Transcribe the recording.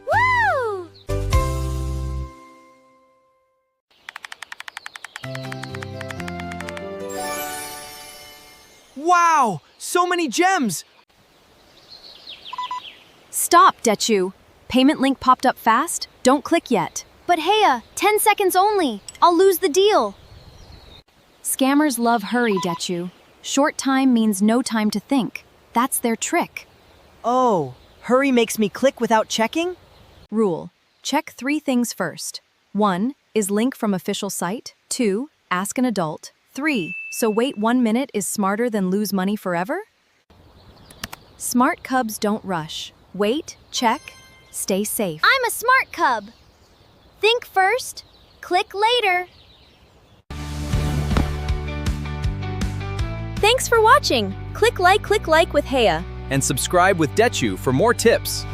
Woo! Wow! So many gems! Stop, Dechu. Payment link popped up fast? Don't click yet. But Hea, 10 seconds only. I'll lose the deal. Scammers love hurry, Dechu. Short time means no time to think. That's their trick. Oh, hurry makes me click without checking? Rule: check 3 things first. 1. Is link from official site? 2. Ask an adult. 3. So wait 1 minute is smarter than lose money forever? Smart cubs don't rush. Wait, check, stay safe. I'm a smart cub. Think first, click later. Thanks for watching. Click like with Hea. And subscribe with Dechu for more tips.